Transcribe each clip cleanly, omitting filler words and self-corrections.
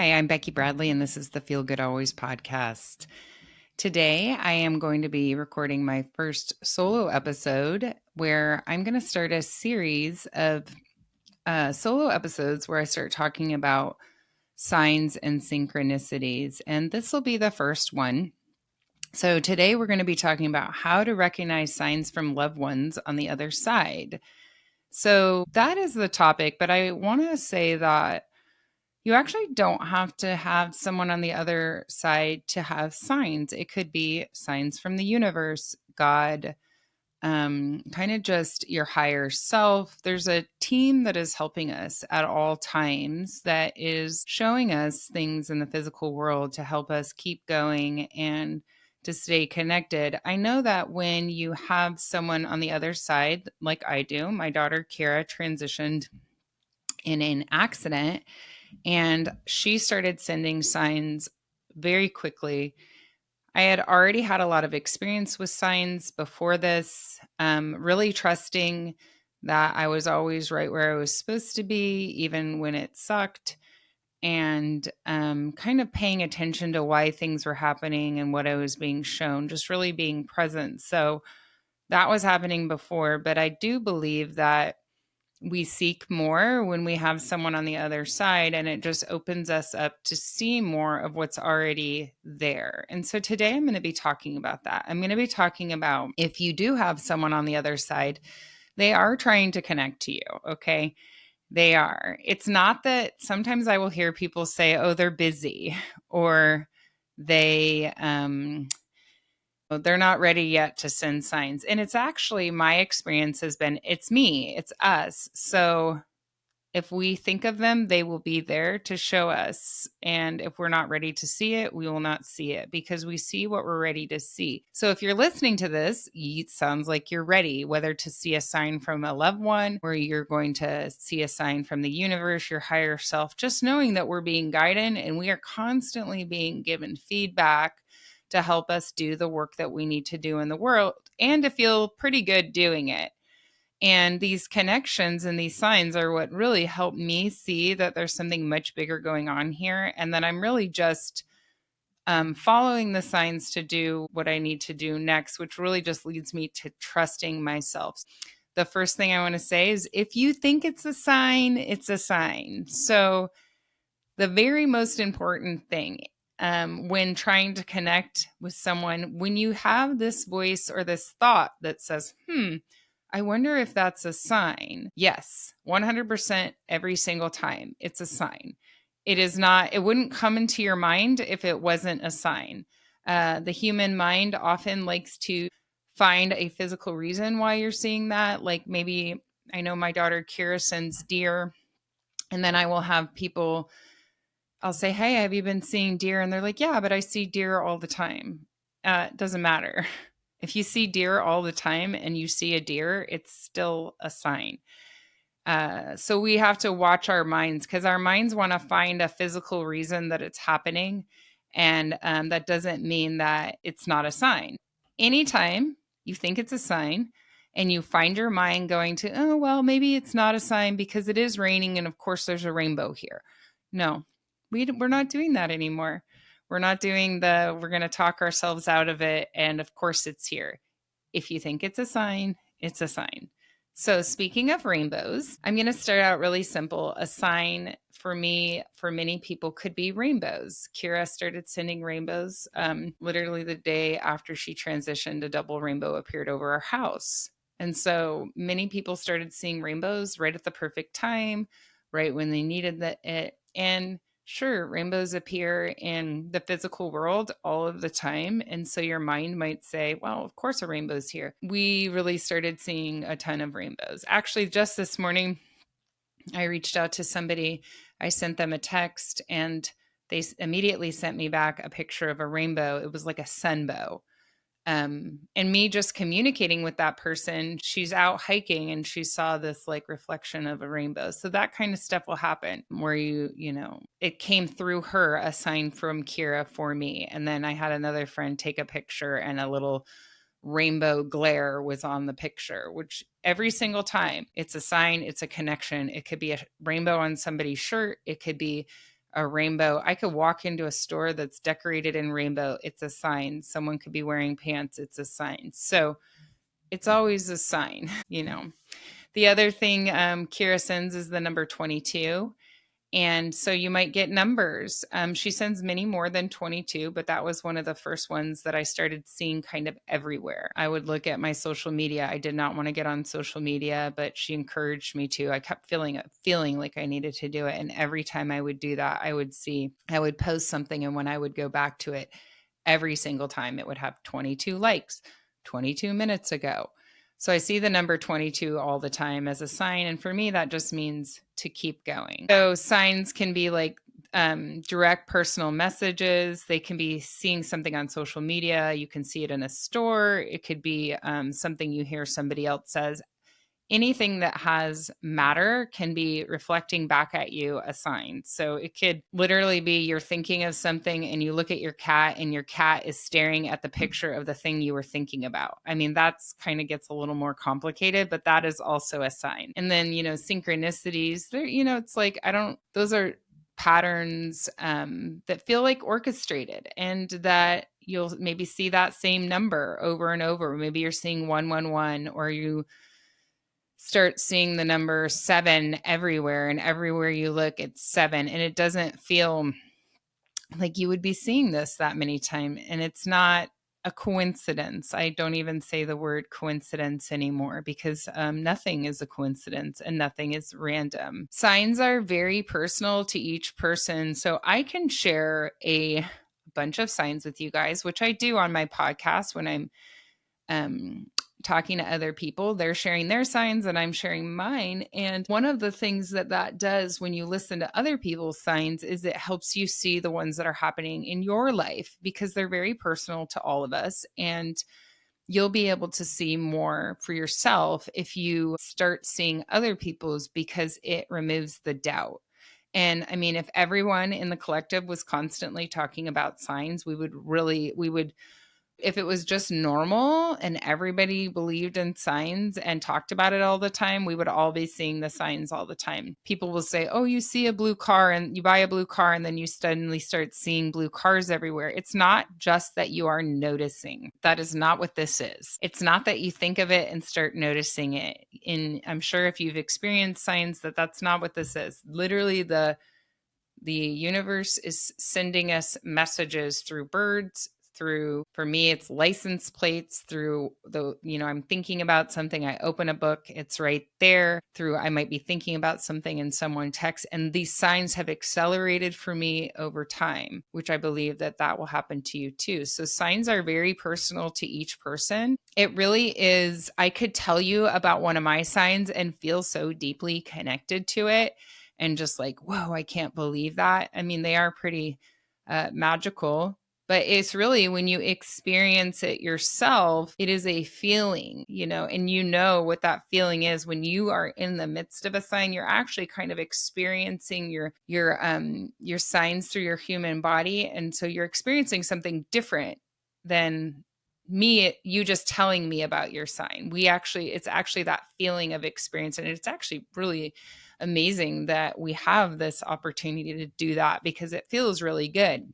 Hi, I'm Becky Bradley, and this is the Feel Good Always podcast. Today, I am going to be recording my first solo episode where I'm going to start a series of solo episodes where I start talking about signs and synchronicities. And this will be the first one. So, today, we're going to be talking about how to recognize signs from loved ones on the other side. So, that is the topic, but I want to say that you actually don't have to have someone on the other side to have signs. It could be signs from the universe, God, kind of just your higher self. There's a team that is helping us at all times that is showing us things in the physical world to help us keep going and to stay connected. I know that when you have someone on the other side, like I do, my daughter Keira transitioned in an accident and she started sending signs very quickly. I had already had a lot of experience with signs before this, really trusting that I was always right where I was supposed to be, even when it sucked, and kind of paying attention to why things were happening and what I was being shown, just really being present. So that was happening before, but I do believe that we seek more when we have someone on the other side, and it just opens us up to see more of what's already there. And so today I'm going to be talking about that. I'm going to be talking about if you do have someone on the other side, they are trying to connect to you. Okay. They are. It's not that sometimes I will hear people say, oh, they're busy or they, they're not ready yet to send signs. And it's actually my experience has been it's me, it's us. So if we think of them, they will be there to show us. And if we're not ready to see it, we will not see it because we see what we're ready to see. So if you're listening to this, it sounds like you're ready, whether to see a sign from a loved one or you're going to see a sign from the universe, your higher self, just knowing that we're being guided and we are constantly being given feedback to help us do the work that we need to do in the world and to feel pretty good doing it. And these connections and these signs are what really help me see that there's something much bigger going on here. And that I'm really just following the signs to do what I need to do next, which really just leads me to trusting myself. The first thing I want to say is if you think it's a sign, it's a sign. So, the very most important thing when trying to connect with someone, when you have this voice or this thought that says, I wonder if that's a sign. Yes, 100% every single time. It's a sign. It is not, it wouldn't come into your mind if it wasn't a sign. The human mind often likes to find a physical reason why you're seeing that. Like maybe, I know my daughter Keira sends deer, and then I will have people, I'll say, hey, have you been seeing deer? And they're like, yeah, but I see deer all the time. It doesn't matter. If you see deer all the time and you see a deer, it's still a sign. So we have to watch our minds because our minds want to find a physical reason that it's happening. And that doesn't mean that it's not a sign. Anytime you think it's a sign and you find your mind going to, oh, well, maybe it's not a sign because it is raining. And of course, there's a rainbow here. No, we're not doing that anymore. We're not doing we're going to talk ourselves out of it. And of course, it's here. If you think it's a sign, it's a sign. So, speaking of rainbows, I'm going to start out really simple. A sign for me, for many people, could be rainbows. Keira started sending rainbows literally the day after she transitioned, a double rainbow appeared over our house. And so many people started seeing rainbows right at the perfect time, right when they needed it. And sure, rainbows appear in the physical world all of the time. And so your mind might say, well, of course a rainbow's here. We really started seeing a ton of rainbows. Actually, just this morning, I reached out to somebody. I sent them a text and they immediately sent me back a picture of a rainbow. It was like a sunbow. And me just communicating with that person, she's out hiking and she saw this like reflection of a rainbow. So that kind of stuff will happen where it came through her, a sign from Keira for me. And then I had another friend take a picture and a little rainbow glare was on the picture, which every single time it's a sign, it's a connection. It could be a rainbow on somebody's shirt. It could be a rainbow. I could walk into a store that's decorated in rainbow. It's a sign. Someone could be wearing pants. It's a sign. So it's always a sign, you know. The other thing Keira sends is the number 22. And so you might get numbers. She sends many more than 22, but that was one of the first ones that I started seeing kind of everywhere. I would look at my social media. I did not want to get on social media, but she encouraged me to. I kept feeling like I needed to do it. And every time I would do that, I would post something. And when I would go back to it, every single time it would have 22 likes 22 minutes ago. So I see the number 22 all the time as a sign. And for me, that just means to keep going. So signs can be like direct personal messages. They can be seeing something on social media. You can see it in a store. It could be something you hear somebody else says. Anything that has matter can be reflecting back at you a sign. So it could literally be you're thinking of something and you look at your cat and your cat is staring at the picture of the thing you were thinking about. I mean, that's kind of gets a little more complicated, but that is also a sign. And then, synchronicities, it's like, those are patterns that feel like orchestrated, and that you'll maybe see that same number over and over. Maybe you're seeing 111, or you start seeing the number 7 everywhere, and everywhere you look it's 7, and it doesn't feel like you would be seeing this that many times, and it's not a coincidence. I don't even say the word coincidence anymore, because nothing is a coincidence and nothing is random. Signs are very personal to each person, so I can share a bunch of signs with you guys, which I do on my podcast when I'm um, talking to other people. They're sharing their signs and I'm sharing mine. And one of the things that does when you listen to other people's signs is it helps you see the ones that are happening in your life, because they're very personal to all of us. And you'll be able to see more for yourself if you start seeing other people's, because it removes the doubt. And I mean, if everyone in the collective was constantly talking about signs, we would if it was just normal and everybody believed in signs and talked about it all the time, we would all be seeing the signs all the time. People will say, oh, you see a blue car and you buy a blue car and then you suddenly start seeing blue cars everywhere. It's not just that you are noticing. That is not what this is. It's not that you think of it and start noticing it. And I'm sure if you've experienced signs, that's not what this is. Literally, the universe is sending us messages through birds, for me, it's license plates, through I'm thinking about something, I open a book, it's right there, I might be thinking about something and someone texts, and these signs have accelerated for me over time, which I believe that will happen to you too. So signs are very personal to each person. It really is. I could tell you about one of my signs and feel so deeply connected to it, and just like, whoa, I can't believe that. I mean, they are pretty magical, but it's really when you experience it yourself, it is a feeling, and what that feeling is when you are in the midst of a sign. You're actually kind of experiencing your signs through your human body, and so you're experiencing something different than you just telling me about your sign. It's actually that feeling of experience, and it's actually really amazing that we have this opportunity to do that, because it feels really good.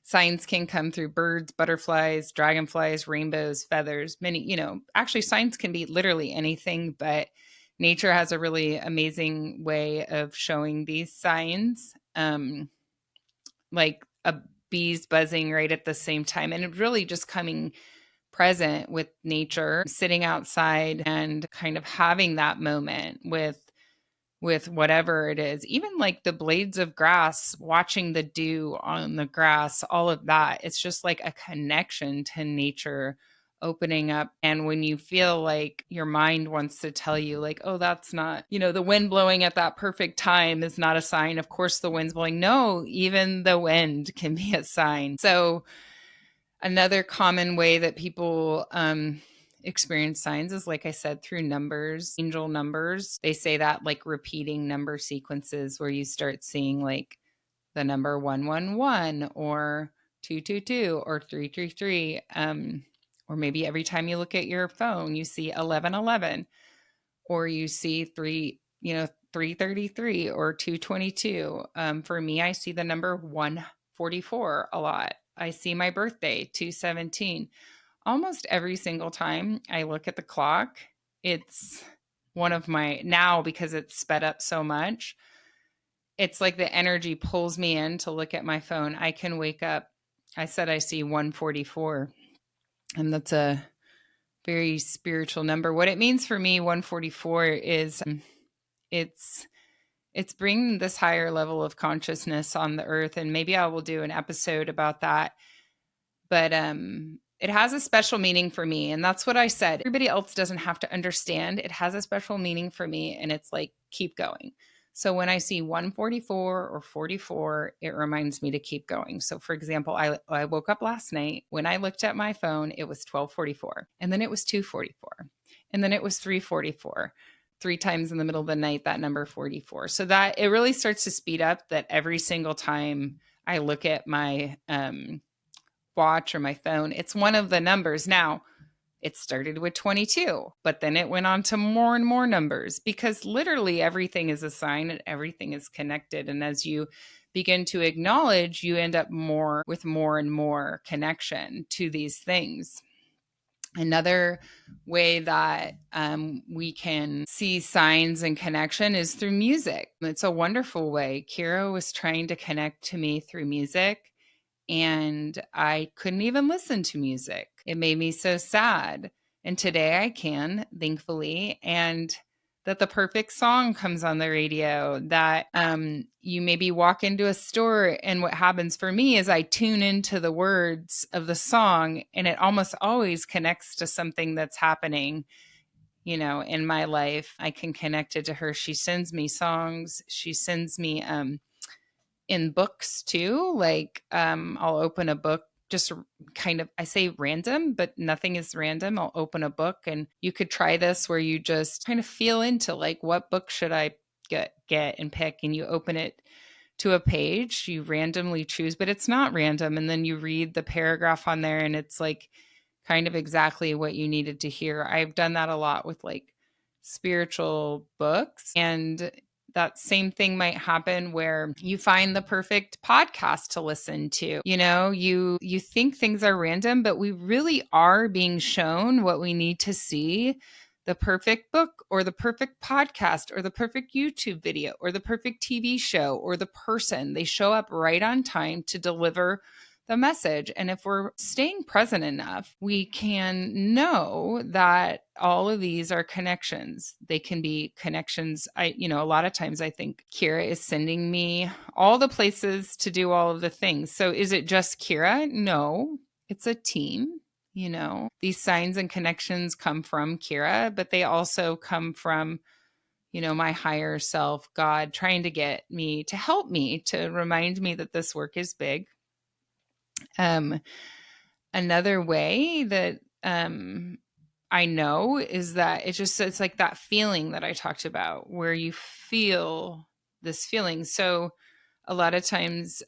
Signs can come through birds, butterflies, dragonflies, rainbows, feathers, many, actually signs can be literally anything, but nature has a really amazing way of showing these signs, like a bees buzzing right at the same time, and it really just coming present with nature, sitting outside and kind of having that moment with whatever it is, even like the blades of grass, watching the dew on the grass, all of that. It's just like a connection to nature opening up. And when you feel like your mind wants to tell you, like, oh, that's not, the wind blowing at that perfect time is not a sign. Of course, the wind's blowing. No, even the wind can be a sign. So, another common way that people experience signs is, like I said, through numbers, angel numbers. They say that like repeating number sequences, where you start seeing like the number 111 or 222 or 333. Or maybe every time you look at your phone, you see 1111, or you see 333 or 222. For me, I see the number 144 a lot. I see my birthday, 217. Almost every single time I look at the clock, it's one of my, now because it's sped up so much, it's like the energy pulls me in to look at my phone. I can wake up. I said I see 144, and that's a very spiritual number. What it means for me, 144, is it's it's bringing this higher level of consciousness on the earth, and maybe I will do an episode about that. But it has a special meaning for me, and that's what I said. Everybody else doesn't have to understand. It has a special meaning for me, and it's like, keep going. So when I see 144 or 44, it reminds me to keep going. So for example, I woke up last night. When I looked at my phone, it was 12:44, and then it was 2:44, and then it was 3:44. Three times in the middle of the night, that number 44. So that it really starts to speed up, that every single time I look at my watch or my phone, it's one of the numbers. Now, it started with 22, but then it went on to more and more numbers, because literally everything is a sign and everything is connected. And as you begin to acknowledge, you end up more with more and more connection to these things. Another way that we can see signs and connection is through music. It's a wonderful way. Keira was trying to connect to me through music, and I couldn't even listen to music. It made me so sad. And today I can, thankfully, and that the perfect song comes on the radio, that you maybe walk into a store, and what happens for me is I tune into the words of the song, and it almost always connects to something that's happening, in my life. I can connect it to her. She sends me songs. She sends me in books too. Like I'll open a book, just kind of, I say random, but nothing is random. I'll open a book, and you could try this where you just kind of feel into like, what book should I get and pick, and you open it to a page, you randomly choose, but it's not random, and then you read the paragraph on there, and it's like kind of exactly what you needed to hear. I've done that a lot with like spiritual books, and that same thing might happen where you find the perfect podcast to listen to. You think things are random, but we really are being shown what we need to see. The perfect book, or the perfect podcast, or the perfect YouTube video, or the perfect TV show, or the person, they show up right on time to deliver the message. And if we're staying present enough, we can know that all of these are connections. They can be connections. A lot of times I think Keira is sending me all the places to do all of the things. So is it just Keira? No, it's a team. These signs and connections come from Keira, but they also come from my higher self, God, trying to get me, to help me, to remind me that this work is big. Another way that I know is that it's like that feeling that I talked about, where you feel this feeling. So a lot of times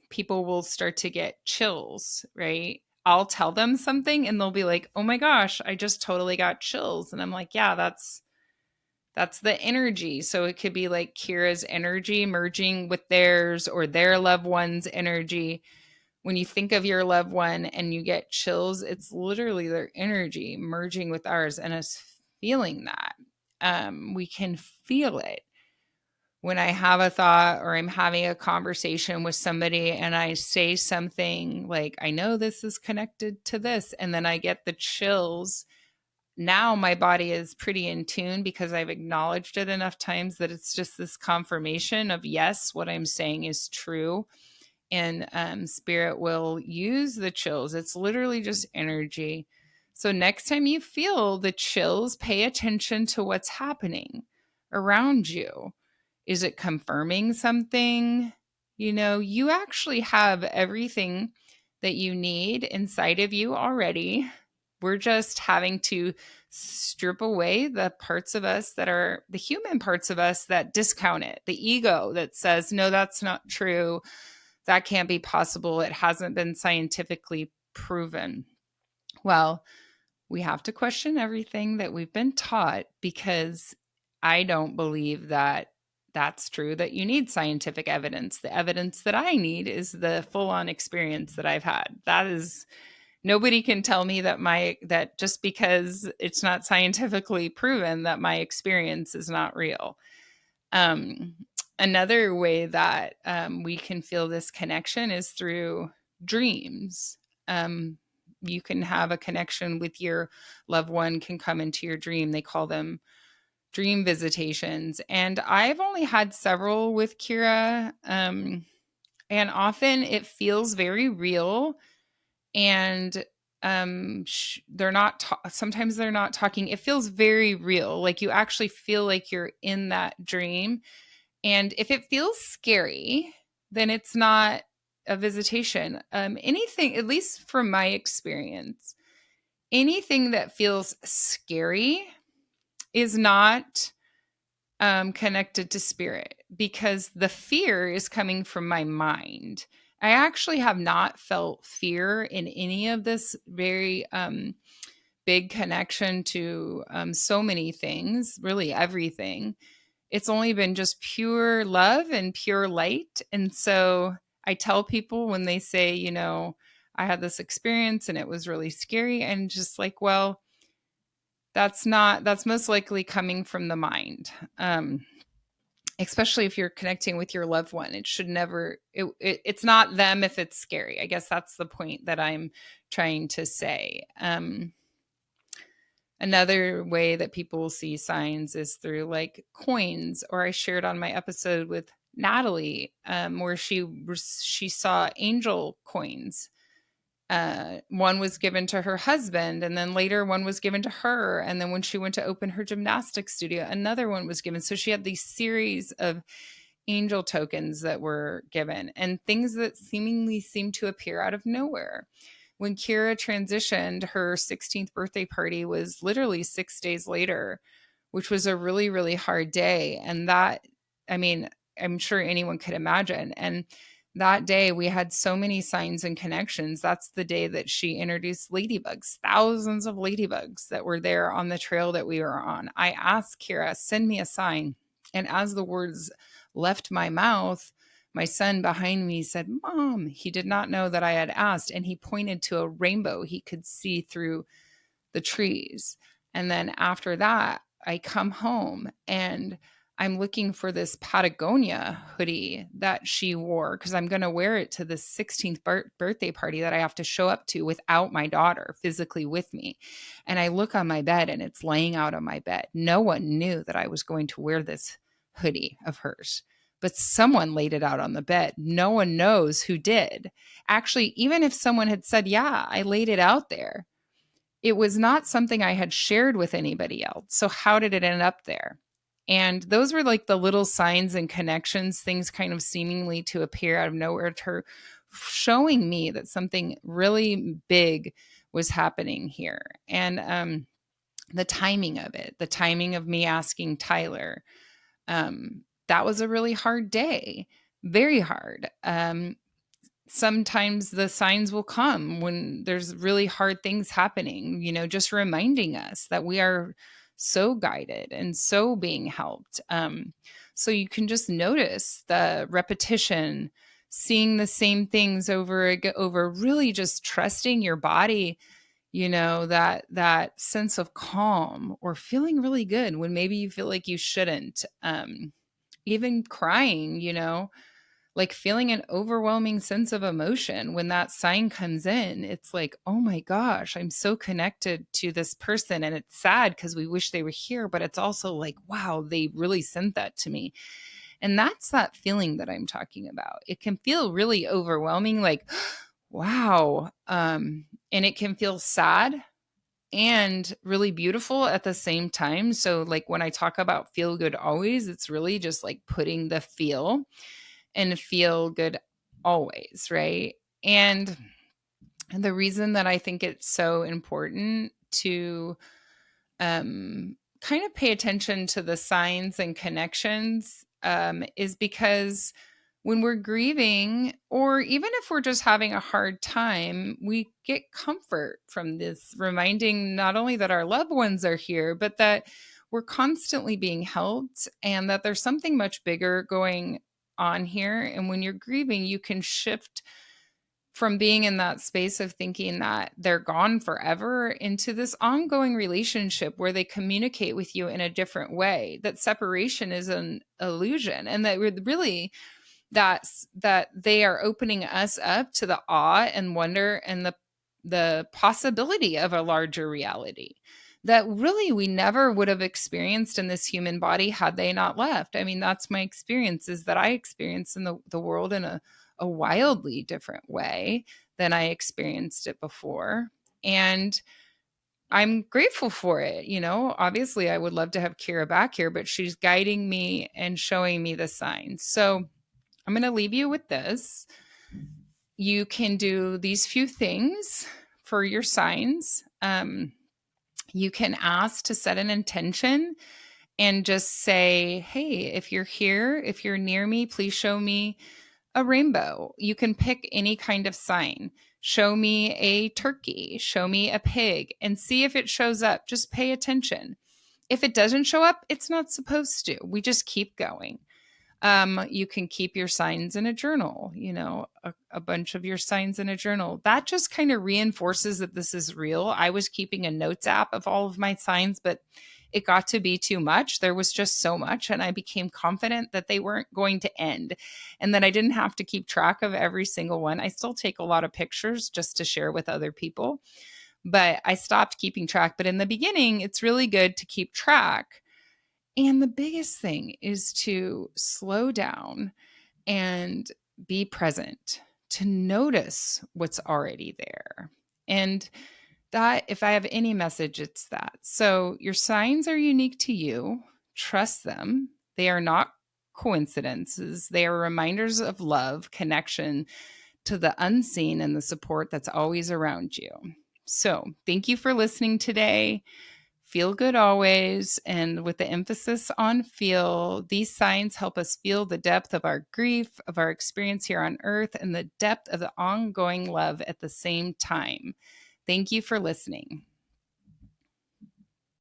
people will start to get chills, right? I'll tell them something and they'll be like, oh my gosh, I just totally got chills. And I'm like, yeah, that's the energy. So it could be like Keira's energy merging with theirs, or their loved one's energy. When you think of your loved one and you get chills, it's literally their energy merging with ours and us feeling that. We can feel it. When I have a thought, or I'm having a conversation with somebody and I say something like, I know this is connected to this, and then I get the chills, now my body is pretty in tune, because I've acknowledged it enough times that it's just this confirmation of, yes, what I'm saying is true. And spirit will use the chills. It's literally just energy. So next time you feel the chills, pay attention to what's happening around you. Is it confirming something? You actually have everything that you need inside of you already. We're just having to strip away the parts of us that are the human parts of us that discount it, the ego that says, no, that's not true. That can't be possible. It hasn't been scientifically proven. Well, we have to question everything that we've been taught, because I don't believe that that's true that you need scientific evidence. The evidence that I need is the full on experience that I've had. That is, nobody can tell me that just because it's not scientifically proven that my experience is not real. Um, Another way that we can feel this connection is through dreams. You can have a connection with your loved one, can come into your dream. They call them dream visitations. And I've only had several with Keira. And often it feels very real. And they're not sometimes they're not talking. It feels very real, like you actually feel like you're in that dream. And if it feels scary, then it's not a visitation. Anything, at least from my experience, anything that feels scary is not connected to spirit, because the fear is coming from my mind. I actually have not felt fear in any of this very big connection to so many things, really everything. It's only been just pure love and pure light. And so I tell people when they say, I had this experience and it was really scary, and just like, well, that's most likely coming from the mind. Especially if you're connecting with your loved one, it should never, it's not them if it's scary. I guess that's the point that I'm trying to say. Another way that people see signs is through like coins, or I shared on my episode with Natalie, where she saw angel coins. One was given to her husband, and then later one was given to her. And then when she went to open her gymnastics studio, another one was given. So she had these series of angel tokens that were given, and things that seemingly seemed to appear out of nowhere. When Keira transitioned, her 16th birthday party was literally 6 days later, which was a really, really hard day. And that, I mean, I'm sure anyone could imagine. And that day we had so many signs and connections. That's the day that she introduced ladybugs, thousands of ladybugs that were there on the trail that we were on. I asked Keira, send me a sign. And as the words left my mouth, my son behind me said, Mom. He did not know that I had asked. And he pointed to a rainbow he could see through the trees. And then after that, I come home and I'm looking for this Patagonia hoodie that she wore, because I'm going to wear it to the 16th birthday party that I have to show up to without my daughter physically with me. And I look on my bed and it's laying out on my bed. No one knew that I was going to wear this hoodie of hers, but someone laid it out on the bed. No one knows who did. Actually, even if someone had said, yeah, I laid it out there, it was not something I had shared with anybody else. So how did it end up there? And those were like the little signs and connections, things kind of seemingly to appear out of nowhere, to her, showing me that something really big was happening here. And the timing of it, the timing of me asking Tyler, that was a really hard day, very hard. Sometimes the signs will come when there's really hard things happening, just reminding us that we are so guided and so being helped. So you can just notice the repetition, seeing the same things over, really just trusting your body, that sense of calm, or feeling really good when maybe you feel like you shouldn't. Even crying, like feeling an overwhelming sense of emotion when that sign comes in. It's like, oh my gosh, I'm so connected to this person. And it's sad because we wish they were here, but it's also like, wow, they really sent that to me. And that's that feeling that I'm talking about. It can feel really overwhelming, like, wow. And it can feel sad and really beautiful at the same time. So, like, when I talk about feel good always, it's really just like putting the feel and feel good always, right? And the reason that I think it's so important to kind of pay attention to the signs and connections is because when we're grieving, or even if we're just having a hard time, we get comfort from this reminding not only that our loved ones are here, but that we're constantly being helped, and that there's something much bigger going on here. And when you're grieving, you can shift from being in that space of thinking that they're gone forever into this ongoing relationship where they communicate with you in a different way, that separation is an illusion, and that really that they are opening us up to the awe and wonder and the possibility of a larger reality that really we never would have experienced in this human body had they not left. I mean, that's my experience, is that I experience in the world in a wildly different way than I experienced it before. And I'm grateful for it. You know, obviously I would love to have Keira back here, but she's guiding me and showing me the signs. So I'm going to leave you with this. You can do these few things for your signs. You can ask to set an intention and just say, hey, if you're here, if you're near me, please show me a rainbow. You can pick any kind of sign. Show me a turkey, show me a pig, and see if it shows up. Just pay attention. If it doesn't show up, it's not supposed to. We just keep going. You can keep your signs in a journal, you know, a bunch of your signs in a journal. That just kind of reinforces that this is real. I was keeping a notes app of all of my signs, but it got to be too much. There was just so much, and I became confident that they weren't going to end and that I didn't have to keep track of every single one. I still take a lot of pictures just to share with other people, but I stopped keeping track. But in the beginning, it's really good to keep track. And the biggest thing is to slow down and be present, to notice what's already there. And that, if I have any message, it's that. So your signs are unique to you. Trust them. They are not coincidences. They are reminders of love, connection to the unseen, and the support that's always around you. So thank you for listening today. Feel good always. And with the emphasis on feel, these signs help us feel the depth of our grief, of our experience here on earth, and the depth of the ongoing love at the same time. Thank you for listening.